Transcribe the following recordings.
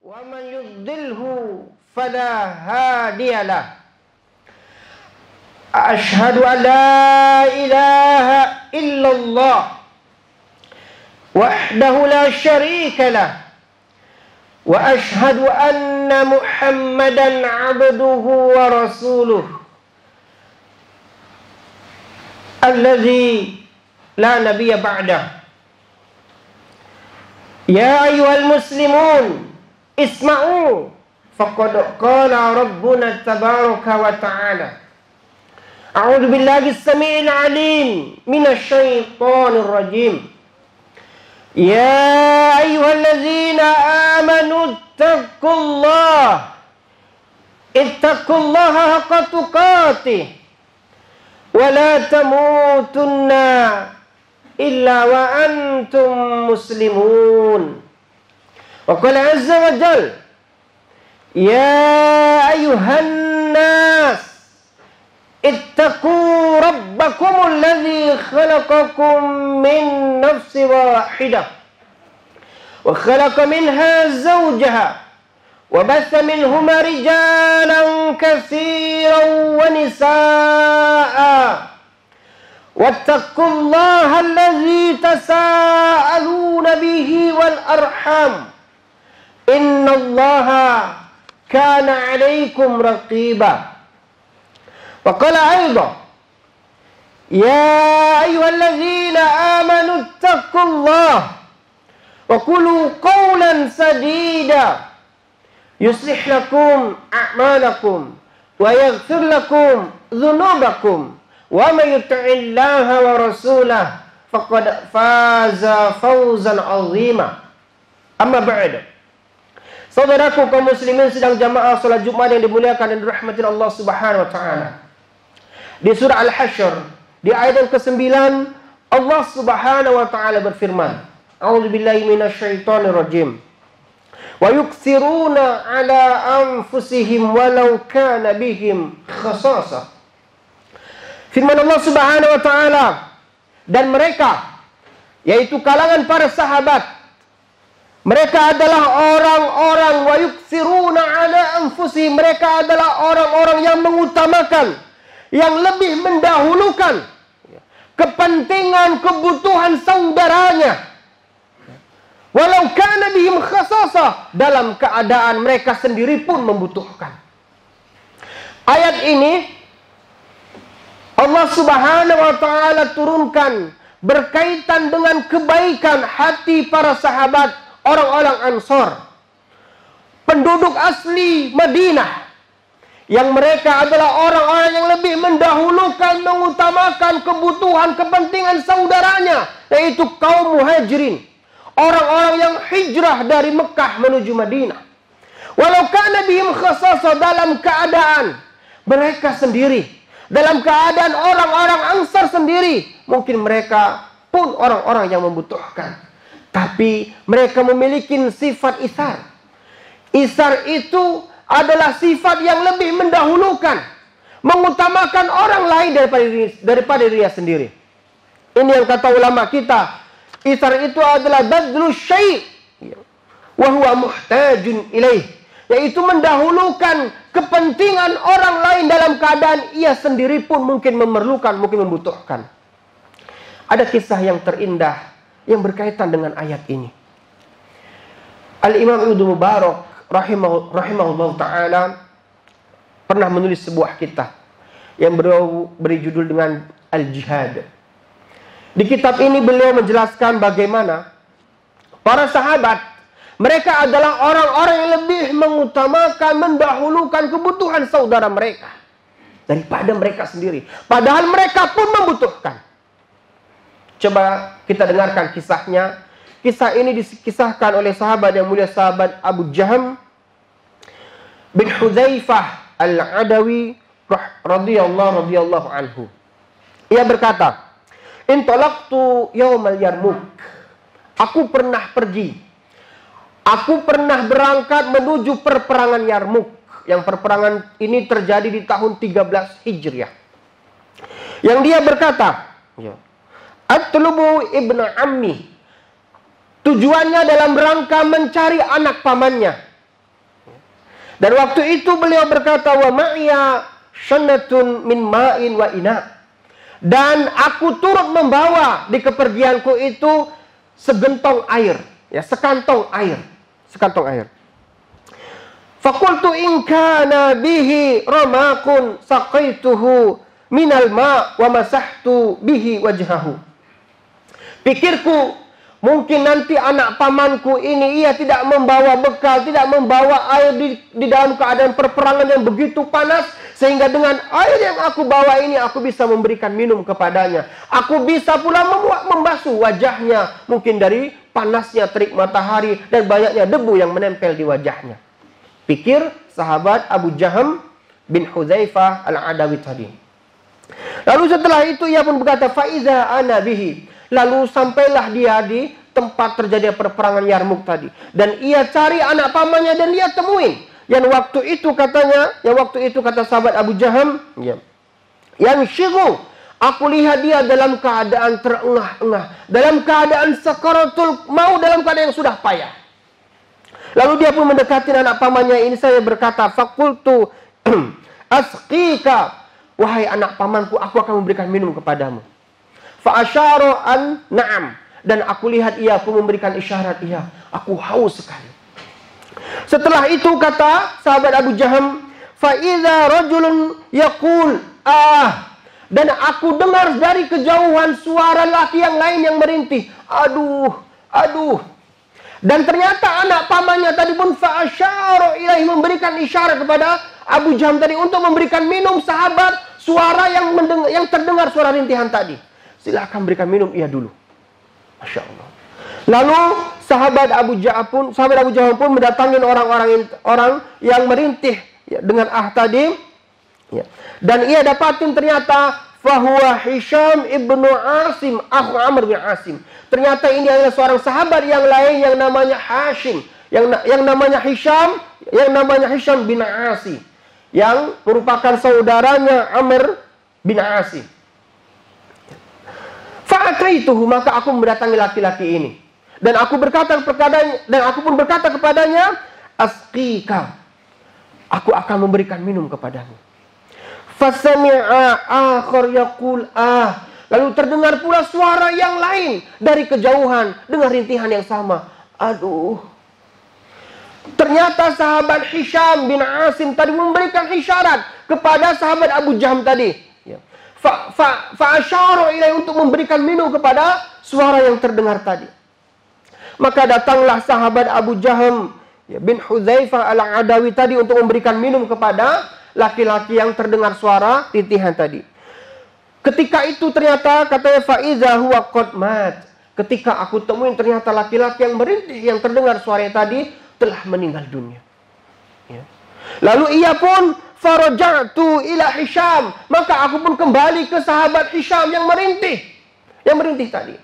ومن يضلله فلا هادي له أشهد أن لا إله إلا الله وحده لا شريك له وأشهد أن محمدا عبده ورسوله الذي لا نبي بعده يا أيها المسلمون اسمعوا فقد قال ربنا تبارك وتعالى أعوذ بالله السميع العليم من الشيطان الرجيم يا أيها الذين آمنوا اتقوا الله حق تقاته ولا تموتن إلا وأنتم مسلمون وقال عز وجل يا أيها الناس اتقوا ربكم الذي خلقكم من نفس واحدة وخلق منها زوجها وبث منهما رجالا كثيرا ونساء واتقوا الله الذي تساءلون به والأرحام إن الله كان عليكم رقيبا وقال أيضا يا أيها الذين آمنوا اتقوا الله وقولوا قولا سديدا يصلح لكم أعمالكم ويغفر لكم ذنوبكم ومن يطع الله ورسوله فقد فاز فوزا عظيما أما بعد. Saudaraku kaum muslimin sedang jamaah salat Jumat yang dimuliakan dan dirahmati Allah Subhanahu wa taala. Di surah Al-Hasyr di ayat yang ke-9 Allah Subhanahu wa taala berfirman, A'udzubillahi minasyaitonir rajim. Wa yuksiruna ala anfusihim walau kana bihim khasasah. Firman Allah Subhanahu wa taala, dan mereka yaitu kalangan para sahabat, mereka adalah orang-orang wa yuksiruna ala anfusihim, mereka adalah orang-orang yang mengutamakan, yang lebih mendahulukan kepentingan, kebutuhan saudaranya. Walau kana bihim khasasah, dalam keadaan mereka sendiri pun membutuhkan. Ayat ini Allah Subhanahu wa taala turunkan berkaitan dengan kebaikan hati para sahabat, orang-orang Ansor, penduduk asli Madinah, yang mereka adalah orang-orang yang lebih mendahulukan, mengutamakan kebutuhan, kepentingan saudaranya, yaitu kaum Muhajirin, orang-orang yang hijrah dari Mekah menuju Madinah. Walau kana bihim khasasah, dalam keadaan mereka sendiri, dalam keadaan orang-orang Ansar sendiri, mungkin mereka pun orang-orang yang membutuhkan, tapi mereka memiliki sifat isar. Isar itu adalah sifat yang lebih mendahulukan, mengutamakan orang lain daripada dirinya sendiri. Ini yang kata ulama kita, isar itu adalah badlu syai' wa huwa muhtajun ilaih, yaitu mendahulukan kepentingan orang lain dalam keadaan ia sendiri pun mungkin memerlukan, mungkin membutuhkan. Ada kisah yang terindah yang berkaitan dengan ayat ini. Al-Imam Ibnu Mubarak rahimahullah ta'ala pernah menulis sebuah kitab yang beri judul dengan Al-Jihad. Di kitab ini beliau menjelaskan bagaimana para sahabat, mereka adalah orang-orang yang lebih mengutamakan, mendahulukan kebutuhan saudara mereka daripada mereka sendiri, padahal mereka pun membutuhkan. Coba kita dengarkan kisahnya. Kisah ini dikisahkan oleh sahabat yang mulia, sahabat Abu Jaham bin Hudzaifah Al-Adawi radhiyallahu anhu. Ia berkata, "Intalaqtu yaumal Yarmuk." Aku pernah berangkat menuju perperangan Yarmuk. Yang perperangan ini terjadi di tahun 13 Hijriah. Yang dia berkata, "Atlubu ibnu ammi." Tujuannya dalam rangka mencari anak pamannya. Dan waktu itu beliau berkata, wa ma'iya syannatun min ma'in wa ina. Dan aku turut membawa di kepergianku itu segentong air, ya, sekantong air. Fakultu in kana bihi ramakun saqaituhu minal ma' wa masahtu bihi wajhahu. Pikirku, mungkin nanti anak pamanku ini ia tidak membawa bekal, tidak membawa air di dalam keadaan perperangan yang begitu panas, sehingga dengan air yang aku bawa ini aku bisa memberikan minum kepadanya. Aku bisa pula membasuh wajahnya, mungkin dari panasnya terik matahari dan banyaknya debu yang menempel di wajahnya. Pikir sahabat Abu Jaham bin Hudzaifah al-Adawi tadi. Lalu setelah itu ia pun berkata, faiza ana bihi. Lalu sampailah dia di tempat terjadi perperangan Yarmuk tadi. Dan ia cari anak pamannya dan dia temuin. Yang waktu itu kata sahabat Abu Jaham, yang syigu, aku lihat dia dalam keadaan terengah-engah, dalam keadaan sakaratul maut, dalam keadaan yang sudah payah. Lalu dia pun mendekati anak pamannya ini, saya berkata, fakultu asqika, wahai anak pamanku, aku akan memberikan minum kepadamu. Fa asyara an na'am, dan aku lihat ia pun memberikan isyarat, iya, aku haus sekali. Setelah itu kata sahabat Abu Jaham, fa idza rajulun yaqul dan aku dengar dari kejauhan suara laki yang lain yang merintih, aduh. Dan ternyata anak pamannya tadi pun fa asyara ilaihi, memberikan isyarat kepada Abu Jaham tadi untuk memberikan minum sahabat suara yang terdengar suara rintihan tadi. Silakan berikan minum ia dulu. Masya Allah. Lalu sahabat Abu Jaham pun mendatangi orang yang merintih, ya, dengan tadi, ya. Dan ia dapatin ternyata fahuwa Hisham ibnu Asim, akhu Amr bin Asim. Ternyata ini adalah seorang sahabat yang lain yang namanya Hashim, yang namanya Hisham bin Asim, yang merupakan saudaranya Amr bin Asim. Fa'ataituhu, maka aku mendatangi laki-laki ini. Dan aku pun berkata kepadanya, asqika, aku akan memberikan minum kepadamu. Fasami'a akhar yaqul lalu terdengar pula suara yang lain dari kejauhan dengan rintihan yang sama. Aduh. Ternyata sahabat Hisham bin Asim tadi memberikan isyarat kepada sahabat Abu Jaham tadi. Fa'asyara ilaihi, untuk memberikan minum kepada suara yang terdengar tadi. Maka datanglah sahabat Abu Jaham bin Hudzaifah al-Adawi tadi untuk memberikan minum kepada laki-laki yang terdengar suara rintihan tadi. Ketika itu ternyata katanya faiza huwa qad mat. Ketika aku temuin ternyata laki-laki yang merintih yang terdengar suaranya tadi telah meninggal dunia. Ya. Lalu ia pun faraja'tu ila Hisham, maka aku pun kembali ke sahabat Hisham yang merintih tadi.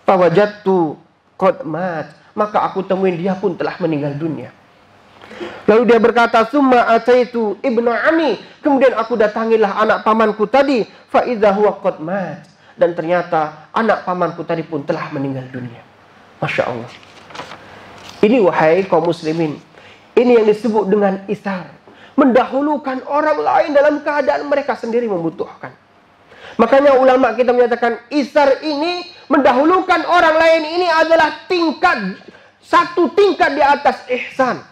Fawajadtu qad mat, maka aku temuin dia pun telah meninggal dunia. Lalu dia berkata, summa ataitu ibnu ami, kemudian aku datangilah anak pamanku tadi, fa idza huwa qad mat, dan ternyata anak pamanku tadi pun telah meninggal dunia. Masya Allah. Ini wahai kaum muslimin, ini yang disebut dengan isar, mendahulukan orang lain dalam keadaan mereka sendiri membutuhkan. Makanya ulama kita menyatakan isar ini, mendahulukan orang lain ini adalah satu tingkat di atas ihsan.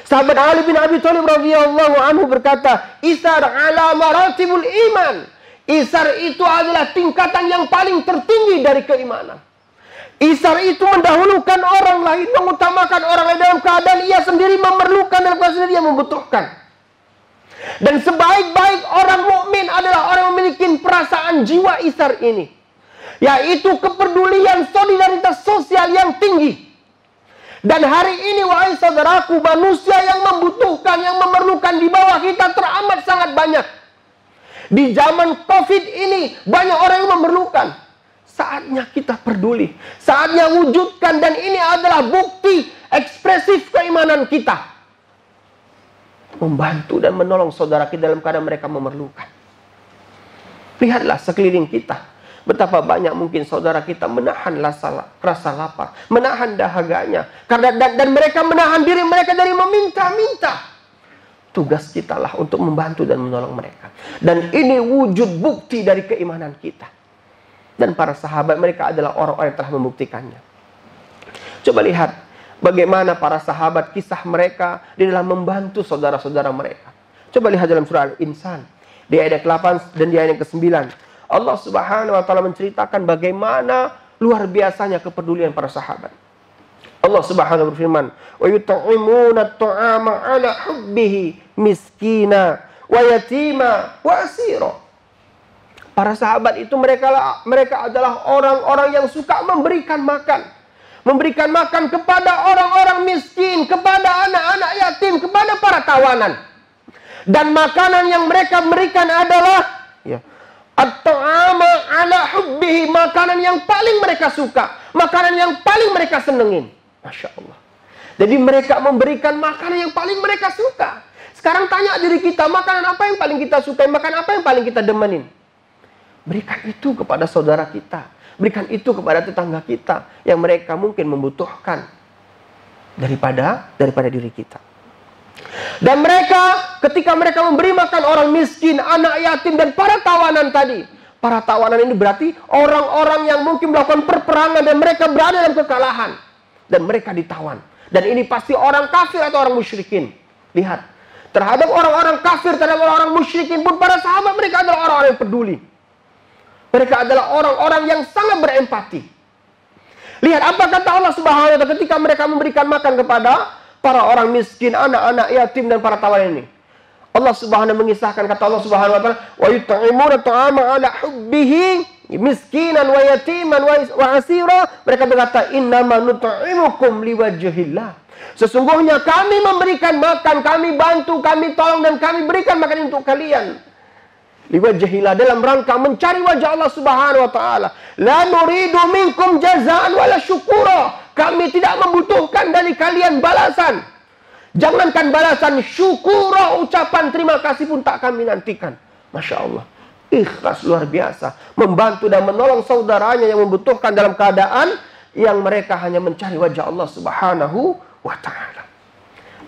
Sahabat Ali bin Abi Thalib radhiyallahu anhu berkata, isar ala maratibul iman. Isar itu adalah tingkatan yang paling tertinggi dari keimanan. Isar itu mendahulukan orang lain, mengutamakan orang lain dalam keadaan ia sendiri memerlukan, dalam keadaan sendiri ia membutuhkan. Dan sebaik-baik orang mukmin adalah orang yang memiliki perasaan jiwa isar ini, yaitu kepedulian, solidaritas sosial yang tinggi. Dan hari ini wahai saudaraku, manusia yang membutuhkan, yang memerlukan di bawah kita teramat sangat banyak. Di zaman Covid ini banyak orang yang memerlukan. Saatnya kita peduli, saatnya wujudkan, dan ini adalah bukti ekspresif keimanan kita. Membantu dan menolong saudara kita dalam keadaan mereka memerlukan. Lihatlah sekeliling kita. Betapa banyak mungkin saudara kita menahan rasa lapar, menahan dahaganya. Dan mereka menahan diri mereka dari meminta-minta. Tugas kita lah untuk membantu dan menolong mereka. Dan ini wujud bukti dari keimanan kita. Dan para sahabat mereka adalah orang-orang yang telah membuktikannya. Coba lihat bagaimana para sahabat kisah mereka di dalam membantu saudara-saudara mereka. Coba lihat dalam surah Al-Insan di ayat 8 dan di ayat ke-9. Allah Subhanahu wa taala menceritakan bagaimana luar biasanya kepedulian para sahabat. Allah Subhanahu berfirman, "Wa yut'imuna at-ta'ama 'ala hubbihi miskina wa yatima wa asira." Para sahabat itu mereka adalah orang-orang yang suka memberikan makan. Memberikan makan kepada orang-orang miskin, kepada anak-anak yatim, kepada para tawanan. Dan makanan yang mereka berikan adalah at-ta'ama 'ala hubbihi, makanan yang paling mereka suka, makanan yang paling mereka senengin. Masya Allah. Jadi mereka memberikan makanan yang paling mereka suka. Sekarang tanya diri kita, makanan apa yang paling kita sukai, makan apa yang paling kita demenin? Berikan itu kepada saudara kita. Berikan itu kepada tetangga kita yang mereka mungkin membutuhkan daripada diri kita. Dan mereka, ketika mereka memberi makan orang miskin, anak yatim, dan para tawanan tadi. Para tawanan ini berarti orang-orang yang mungkin melakukan perperangan dan mereka berada dalam kekalahan. Dan mereka ditawan. Dan ini pasti orang kafir atau orang musyrikin. Lihat, terhadap orang-orang kafir, terhadap orang-orang musyrikin pun para sahabat mereka adalah orang-orang yang peduli. Mereka adalah orang-orang yang sangat berempati. Lihat apa kata Allah Subhanahu wa taala ketika mereka memberikan makan kepada para orang miskin, anak-anak yatim dan para tawanan ini. Allah Subhanahu mengisahkan kata Allah Subhanahu wa taala, "Wa yut'imuna ta'ama 'ala hubbihi miskinan wa yatiman wa asira." Mereka berkata, "Innama nut'imukum liwajhillah." Sesungguhnya kami memberikan makan, kami bantu, kami tolong dan kami berikan makan untuk kalian. Liwajhillah, dalam rangka mencari wajah Allah Subhanahu wa taala. La nuridu minkum jazaan wala syukura. Kami tidak membutuhkan dari kalian balasan. Jangankan balasan, syukura, ucapan terima kasih pun tak kami nantikan. Masya Allah. Ikhlas luar biasa. Membantu dan menolong saudaranya yang membutuhkan dalam keadaan yang mereka hanya mencari wajah Allah Subhanahu wa ta'ala.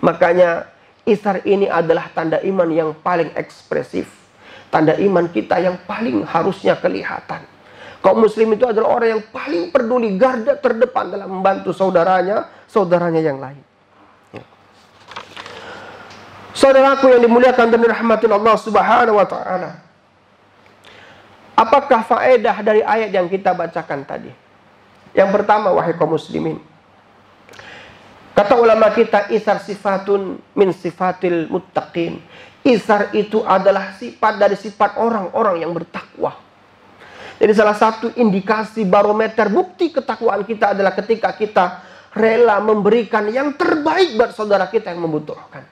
Makanya isar ini adalah tanda iman yang paling ekspresif. Tanda iman kita yang paling harusnya kelihatan. Kaum muslim itu adalah orang yang paling peduli, garda terdepan dalam membantu saudaranya yang lain. Saudaraku yang dimuliakan dan dirahmati Allah Subhanahu wa ta'ala. Apakah faedah dari ayat yang kita bacakan tadi? Yang pertama, wahai kaum muslimin. Kata ulama kita, isar sifatun min sifatil muttaqin. Isar itu adalah sifat dari sifat orang-orang yang bertakwa. Jadi salah satu indikasi barometer bukti ketakwaan kita adalah ketika kita rela memberikan yang terbaik buat saudara kita yang membutuhkan.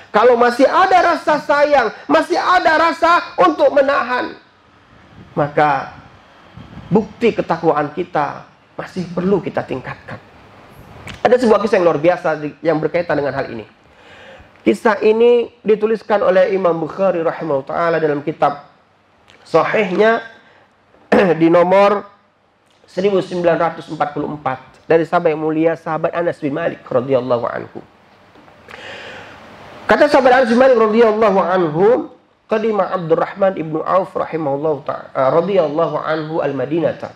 Kalau masih ada rasa sayang, masih ada rasa untuk menahan, maka bukti ketakwaan kita masih perlu kita tingkatkan. Ada sebuah kisah yang luar biasa yang berkaitan dengan hal ini. Kisah ini dituliskan oleh Imam Bukhari rahimahullah ta'ala dalam kitab sahihnya di nomor 1944 dari sahabat yang mulia, sahabat Anas bin Malik radhiyallahu anhu. Kata sahabat Anas bin Malik radhiyallahu anhu, qadima Abdurrahman ibnu Auf rahimahullah ta'ala radhiyallahu anhu al-Madinata.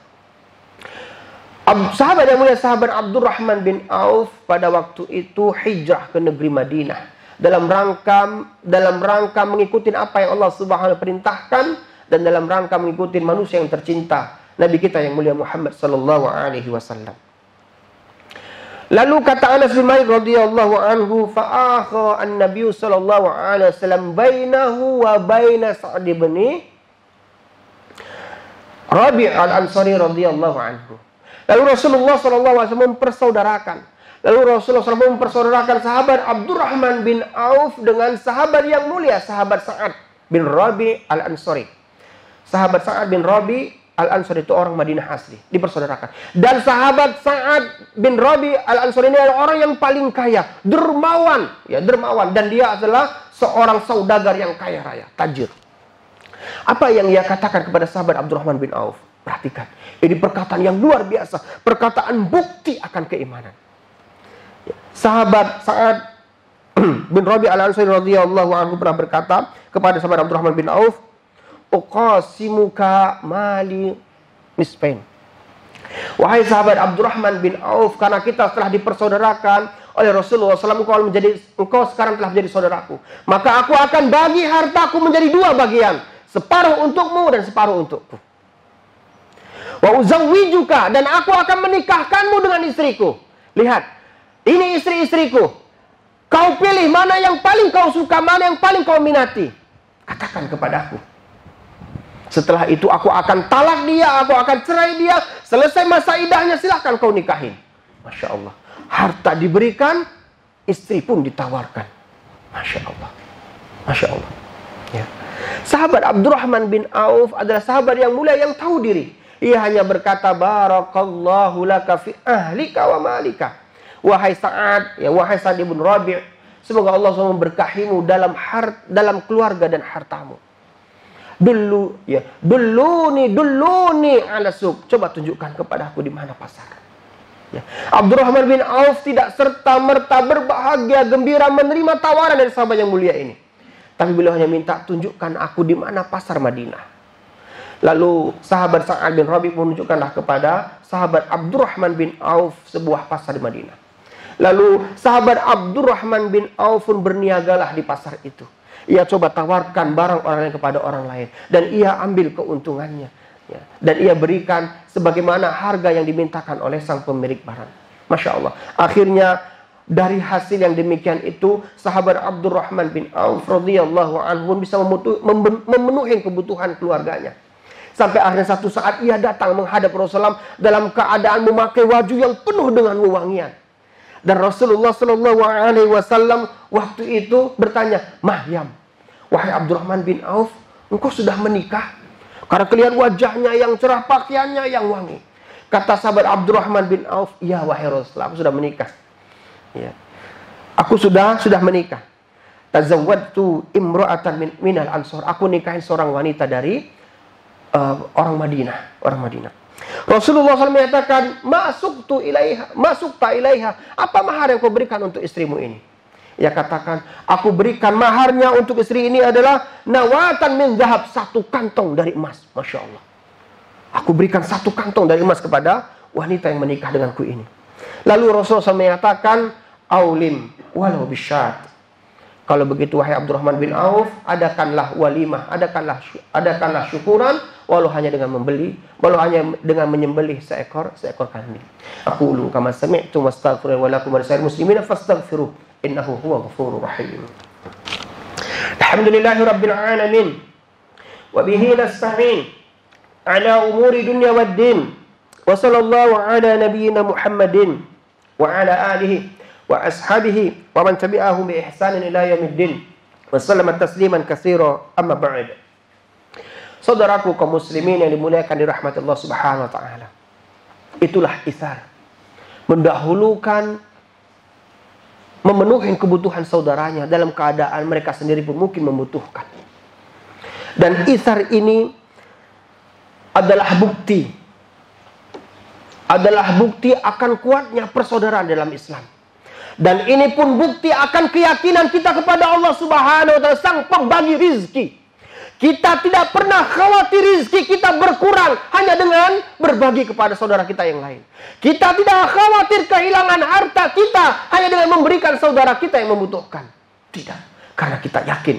Sahabat yang mulia, sahabat Abdurrahman bin Auf pada waktu itu hijrah ke negeri Madinah dalam rangka mengikuti apa yang Allah Subhanahu wa perintahkan dan dalam rangka mengikuti manusia yang tercinta, Nabi kita yang mulia Muhammad sallallahu alaihi wasallam. Lalu kata Anas bin Malik radhiyallahu anhu, fa akha an-nabiy sallallahu alaihi wasallam bainahu wa baina Sa'd bin Rabi' al-Ansari radhiyallahu anhu. Lalu Rasulullah sallallahu alaihi wasallam mempersaudarakan. Lalu Rasulullah SAW mempersaudarakan sahabat Abdurrahman bin Auf dengan sahabat yang mulia, sahabat Sa'ad bin Rabi' al-Ansari. Sahabat Sa'ad bin Rabi' al-Ansari itu orang Madinah asli, dipersaudarakan. Dan sahabat Sa'ad bin Rabi' al-Ansari ini adalah orang yang paling kaya, dermawan, dan dia adalah seorang saudagar yang kaya raya, tajir. Apa yang ia katakan kepada sahabat Abdurrahman bin Auf? Perhatikan, ini perkataan yang luar biasa, perkataan bukti akan keimanan. Sahabat Sa'ad bin Rabi' al-Ansari radhiyallahu anhu pernah berkata kepada sahabat Abdurrahman bin Auf, "Uqasimuka mali nisfain." Wahai sahabat Abdurrahman bin Auf, karena kita telah dipersaudarakan oleh Rasulullah SAW, engkau sekarang telah menjadi saudaraku, maka aku akan bagi hartaku menjadi 2 bagian, separuh untukmu dan separuh untukku. Wa uzawwijuka, dan aku akan menikahkanmu dengan istriku. Lihat, ini istri-istriku. Kau pilih mana yang paling kau suka, mana yang paling kau minati. Katakan kepadaku. Setelah itu aku akan talak dia, aku akan cerai dia. Selesai masa idahnya, silahkan kau nikahin. Masya Allah. Harta diberikan, istri pun ditawarkan. Masya Allah. Masya Allah. Ya. Sahabat Abdurrahman bin Auf adalah sahabat yang mulia, yang tahu diri. Ia hanya berkata, barakallahu laka fi ahlika wa malika. Wahai Sa'ad, ya wahai Sa'ad ibn Rabi', semoga Allah SWT memberkahimu dalam keluarga dan hartamu. Dulluni ala suq. Coba tunjukkan kepadaku di mana pasar. Ya. Abdurrahman bin Auf tidak serta-merta berbahagia, gembira menerima tawaran dari sahabat yang mulia ini. Tapi beliau hanya minta, tunjukkan aku di mana pasar Madinah. Lalu sahabat Sa'ad bin Rabi' menunjukkanlah kepada sahabat Abdurrahman bin Auf sebuah pasar di Madinah. Lalu sahabat Abdurrahman bin Auf pun berniagalah di pasar itu. Ia coba tawarkan barang orang lain kepada orang lain, dan ia ambil keuntungannya. Ya. Dan ia berikan sebagaimana harga yang dimintakan oleh sang pemilik barang. Masya Allah. Akhirnya dari hasil yang demikian itu, sahabat Abdurrahman bin Auf radhiyallahu anhu bisa memenuhi kebutuhan keluarganya. Sampai akhirnya satu saat ia datang menghadap Rasulullah dalam keadaan memakai baju yang penuh dengan wewangian. Dan Rasulullah SAW waktu itu bertanya, "Mahyam, wahai Abdurrahman bin Auf, engkau sudah menikah?" Karena kelihatan wajahnya yang cerah, pakaiannya yang wangi. Kata sahabat Abdurrahman bin Auf, "Ya wahai Rasulullah, aku sudah menikah." Ya. Aku sudah menikah. Tazawwadtu imra'atan minal ansor. Aku nikahin seorang wanita dari orang Madinah. Rasulullah SAW menyatakan, masukta ilaiha. Apa mahar yang kau berikan untuk istrimu ini? Ia katakan, aku berikan maharnya untuk istri ini adalah nawatan min zahab, 1 kantong dari emas. Masya Allah. Aku berikan 1 kantong dari emas kepada wanita yang menikah denganku ini. Lalu Rasulullah SAW menyatakan, aulim walau bisyat. Kalau begitu wahai Abdurrahman bin Auf, adakanlah walimah, adakanlah syukuran, walau hanya dengan menyembelih seekor kambing. Aqulu kama sami'tum wastaghfiru wa lakum wa lisa'iril muslimina fastaghfiruh innahu huwal ghafurur rahim. Alhamdulillahi rabbil alamin wa bihi nasta'in ala umuri dunya waddin. Wa sallallahu ala nabiyyina Muhammadin wa ala alihi wa ashabihi wa man tabi'ahum bi ihsanin ila yaumiddin wa sallama tasliman katsira, amma ba'd. Saudaraku kaum muslimin yang dimuliakan dirahmati Allah Subhanahu wa taala. Itulah itsar. Mendahulukan memenuhi kebutuhan saudaranya dalam keadaan mereka sendiri pun mungkin membutuhkan. Dan itsar ini adalah bukti akan kuatnya persaudaraan dalam Islam. Dan ini pun bukti akan keyakinan kita kepada Allah Subhanahu wa taala, sang pembagi rizki. Kita tidak pernah khawatir rizki kita berkurang hanya dengan berbagi kepada saudara kita yang lain. Kita tidak khawatir kehilangan harta kita hanya dengan memberikan saudara kita yang membutuhkan. Tidak, karena kita yakin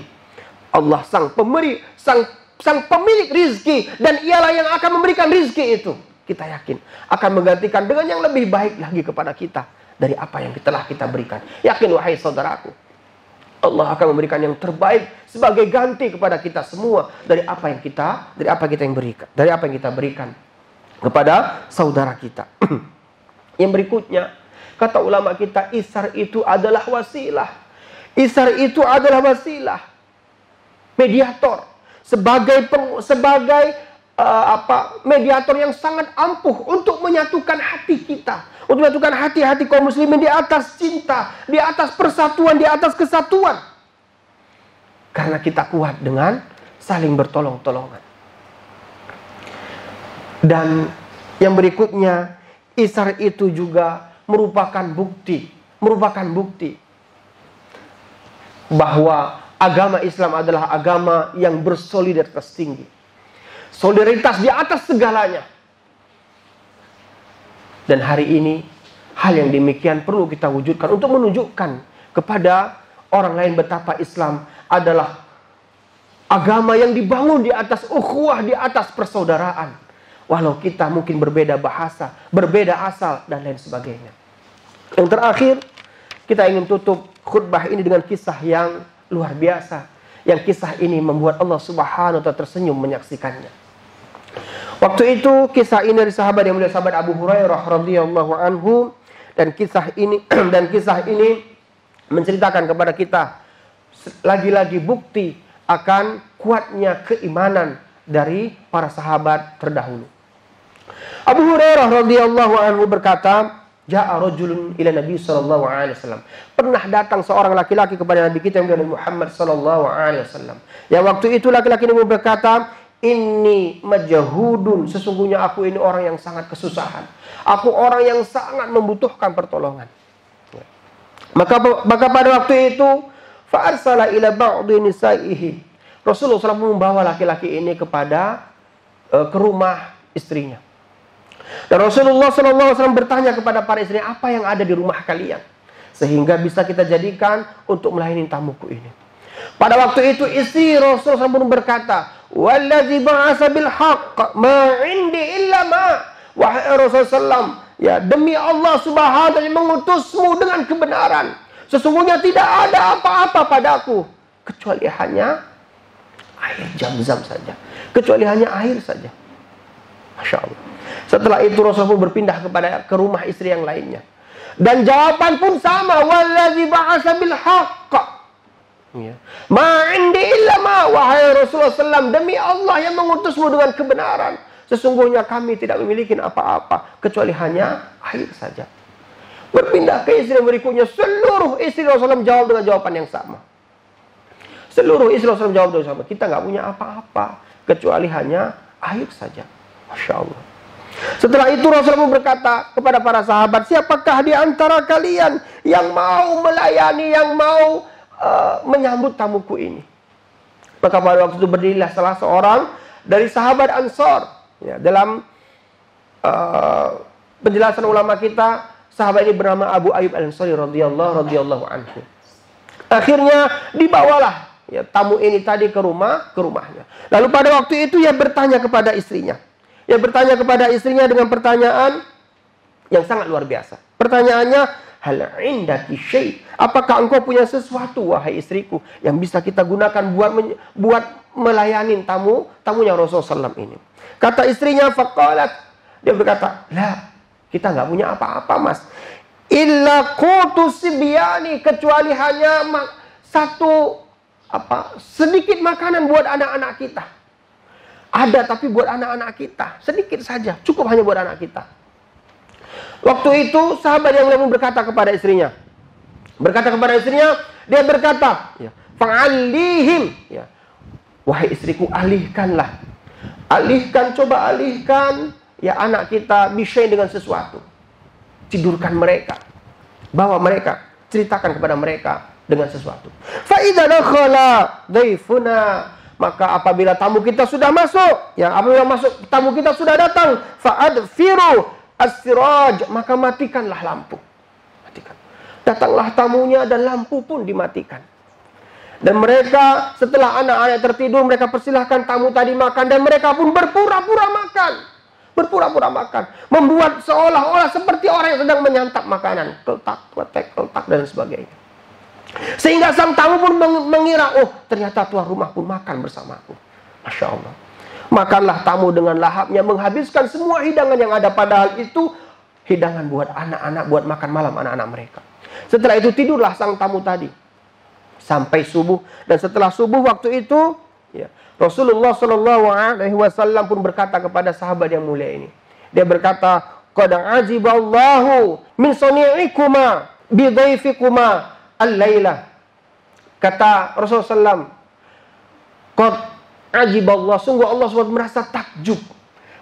Allah sang pemberi, sang pemilik rizki, dan ialah yang akan memberikan rizki itu. Kita yakin akan menggantikan dengan yang lebih baik lagi kepada kita dari apa yang telah kita berikan. Yakin wahai saudaraku, Allah akan memberikan yang terbaik sebagai ganti kepada kita semua dari apa yang kita berikan kepada saudara kita. Yang berikutnya, kata ulama kita, isar itu adalah wasilah. Isar itu adalah wasilah, mediator, sebagai mediator yang sangat ampuh untuk menyatukan hati kita, untuk menyatukan hati-hati kaum muslimin di atas cinta, di atas persatuan, di atas kesatuan. Karena kita kuat dengan saling bertolong-tolongan. Dan yang berikutnya, isar itu juga merupakan bukti bahwa agama Islam adalah agama yang bersolidaritas tinggi. Solidaritas di atas segalanya. Dan hari ini, hal yang demikian perlu kita wujudkan untuk menunjukkan kepada orang lain betapa Islam adalah agama yang dibangun di atas ukhuwah, di atas persaudaraan. Walau kita mungkin berbeda bahasa, berbeda asal, dan lain sebagainya. Yang terakhir, kita ingin tutup khutbah ini dengan kisah yang luar biasa. Yang kisah ini membuat Allah Subhanahu wa ta'ala tersenyum menyaksikannya. Waktu itu kisah ini dari sahabat yang mulia, sahabat Abu Hurairah radhiyallahu anhu, dan kisah ini menceritakan kepada kita lagi-lagi bukti akan kuatnya keimanan dari para sahabat terdahulu. Abu Hurairah radhiyallahu anhu berkata, ja'a rajulun ila Nabi sallallahu alaihi wasallam. Pernah datang seorang laki-laki kepada Nabi kita yang mulia Muhammad sallallahu alaihi wasallam. Ya, waktu itu laki-laki ini berkata, "Inni majhudun, sesungguhnya aku ini orang yang sangat kesusahan. Aku orang yang sangat membutuhkan pertolongan." Ya. Maka pada waktu itu fa arsala ila ba'dhi nisaihi. Rasulullah SAW membawa laki-laki ini ke rumah istrinya. Dan Rasulullah SAW bertanya kepada para istri, apa yang ada di rumah kalian sehingga bisa kita jadikan untuk melayani tamuku ini. Pada waktu itu istri Rasulullah SAW berkata, "Wallazi ba'asa bil haqq ma 'indi illa ma." Wahai Rasulullah SAW, ya, demi Allah Subhanahu wa ta'ala mengutusmu dengan kebenaran, sesungguhnya tidak ada apa-apa padaku kecuali hanya air Zam-Zam saja, kecuali hanya air saja. Masya Allah. Setelah itu Rasulullah pun berpindah ke rumah istri yang lainnya. Dan jawaban pun sama. Wallazi ba'asa bil haqq. Ya. Ma 'indi illa ma. Wahai Rasulullah SAW, demi Allah yang mengutusmu dengan kebenaran, sesungguhnya kami tidak memiliki apa-apa kecuali hanya air saja. Berpindah ke istri berikutnya, seluruh istri Rasulullah SAW jawab dengan jawaban yang sama. Seluruh istri Rasulullah jawab dengan sama. Kita nggak punya apa-apa kecuali hanya air saja. Masya Allah. Setelah itu Rasulullah berkata kepada para sahabat, siapakah di antara kalian yang mau melayani, yang mau menyambut tamuku ini? Maka pada waktu itu berdirilah salah seorang dari sahabat Ansor. Ya, dalam penjelasan ulama kita, sahabat ini bernama Abu Ayyub Al-Ansari radhiyallahu anhu. Akhirnya dibawalah ya tamu ini tadi ke rumahnya. Lalu pada waktu itu ia bertanya kepada istrinya. Ia bertanya kepada istrinya dengan pertanyaan yang sangat luar biasa. Pertanyaannya, hal indaki syai'? Apakah engkau punya sesuatu, wahai istriku, yang bisa kita gunakan buat melayani tamunya Rasulullah SAW ini? Kata istrinya, faqalat, dia berkata, la, kita nggak punya apa-apa, mas. Illa qutu sibyani, kecuali hanya sedikit makanan buat anak-anak kita. Ada, tapi buat anak-anak kita. Sedikit saja, cukup hanya buat anak kita. Waktu itu, sahabat yang lain berkata kepada istrinya. Dia berkata, ya, fa'alihim. Ya, wahai istriku, alihkanlah. Coba alihkan ya anak kita bisyai dengan sesuatu. Tidurkan mereka. Bawa mereka. Ceritakan kepada mereka dengan sesuatu. Fa'idha dakhala daifuna. Maka apabila tamu kita sudah masuk, ya apabila tamu kita sudah datang, fa'adfiru as-siraj, maka matikanlah lampu. Matikan. Datanglah tamunya dan lampu pun dimatikan. Dan mereka setelah anak-anak tertidur, mereka persilahkan tamu tadi makan dan mereka pun berpura-pura makan. Membuat seolah-olah seperti orang yang sedang menyantap makanan. Keltak dan sebagainya. Sehingga sang tamu pun mengira, oh ternyata tuan rumah pun makan bersamaku. Masya Allah. Makanlah tamu dengan lahapnya, menghabiskan semua hidangan yang ada. Padahal itu hidangan buat anak-anak, buat makan malam anak-anak mereka. Setelah itu tidurlah sang tamu tadi sampai subuh. Dan setelah subuh waktu itu, ya, Rasulullah SAW pun berkata kepada sahabat yang mulia ini. Dia berkata, qad ajiballahu min sani'ikuma bidhaifikuma al-lailah. Kata Rasulullah SAW, qad ajiballah, sungguh Allah SWT merasa takjub,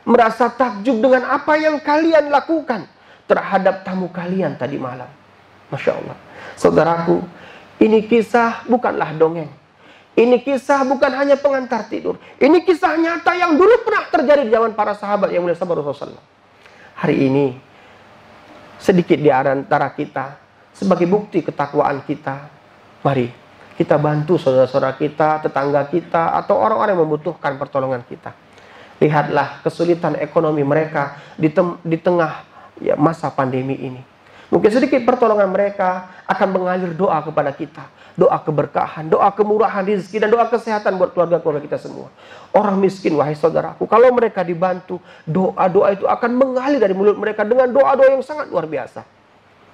merasa takjub dengan apa yang kalian lakukan terhadap tamu kalian tadi malam. Masya Allah. Saudaraku, ini kisah bukanlah dongeng. Ini kisah bukan hanya pengantar tidur. Ini kisah nyata yang dulu pernah terjadi di zaman para sahabat yang mulia sahabat Rasulullah. Hari ini, sedikit di antara kita, sebagai bukti ketakwaan kita, mari kita bantu saudara-saudara kita, tetangga kita, atau orang-orang yang membutuhkan pertolongan kita. Lihatlah kesulitan ekonomi mereka di tengah masa pandemi ini. Mungkin sedikit pertolongan mereka akan mengalir doa kepada kita. Doa keberkahan, doa kemurahan rezeki, dan doa kesehatan buat keluarga-keluarga kita semua. Orang miskin, wahai saudaraku, kalau mereka dibantu, doa-doa itu akan mengalir dari mulut mereka dengan doa-doa yang sangat luar biasa.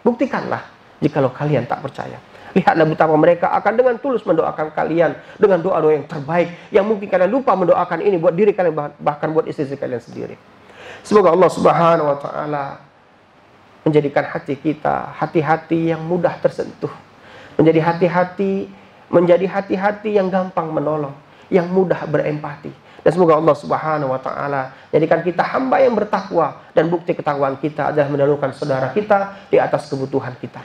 Buktikanlah jikalau kalian tak percaya. Lihatlah betapa mereka akan dengan tulus mendoakan kalian dengan doa-doa yang terbaik, yang mungkin kalian lupa mendoakan ini buat diri kalian, bahkan buat istri kalian sendiri. Semoga Allah Subhanahu wa Ta'ala menjadikan hati kita hati-hati yang mudah tersentuh, menjadi hati-hati yang gampang menolong, yang mudah berempati. Dan semoga Allah Subhanahu wa Ta'ala jadikan kita hamba yang bertakwa, dan bukti ketakwaan kita adalah mendahulukan saudara kita di atas kebutuhan kita.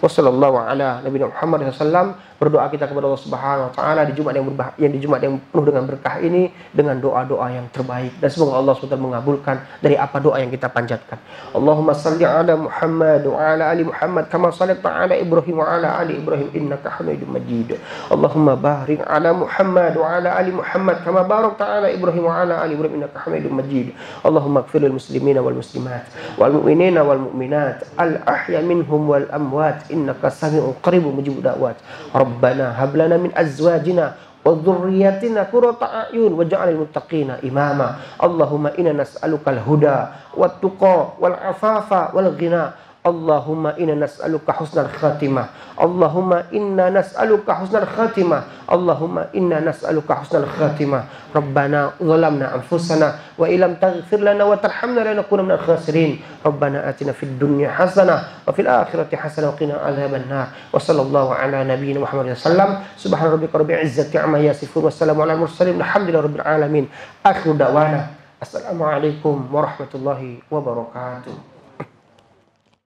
Wassallallahu ala nabiyina Muhammad SAW. Berdoa kita kepada Allah Subhanahu wa Ta'ala di Jumat yang penuh dengan berkah ini dengan doa-doa yang terbaik, dan semoga Allah SWT mengabulkan dari apa doa yang kita panjatkan. Allahumma salli ala Muhammad wa ala ali Muhammad kama shallaita ala Ibrahim wa ala ali Ibrahim innaka Hamidum Majid. Allahumma barik ala Muhammad wa ala ali Muhammad kama barakta ala Ibrahim wa ala ali Ibrahim innaka Hamidum Majid. Allahumma ighfir lil muslimina wal muslimat wal mu'minina wal mu'minat al ahya minhum wal amwat innaka sami'un qaribun mujibud da'wat. Rabbana hab lana min azwajina wa dhurriyyatina qurrata a'yun waj'alil muttaqina imama. Allahumma inna nas'alukal huda wat tuqa wal afafa wal ghina. Allahumma inna nas'aluka husnal khatimah. Allahumma inna nas'aluka husnal khatimah. Allahumma inna nas'aluka husnal khatimah. Rabbana zalamna anfusana wa illam taghfir lana wa tarhamna lanakunanna minal khasirin. Rabbana atina fid dunya hasanah wa fil akhirati hasanah wa qina adzaban nar. Wa sallallahu ala nabiyyina Muhammadin sallam. Subhana rabbika rabbil izzati amma yasifun wa salamun alal mursalin walhamdulillahi rabbil alamin. Akhiru da'wana assalamualaikum warahmatullahi wabarakatuh.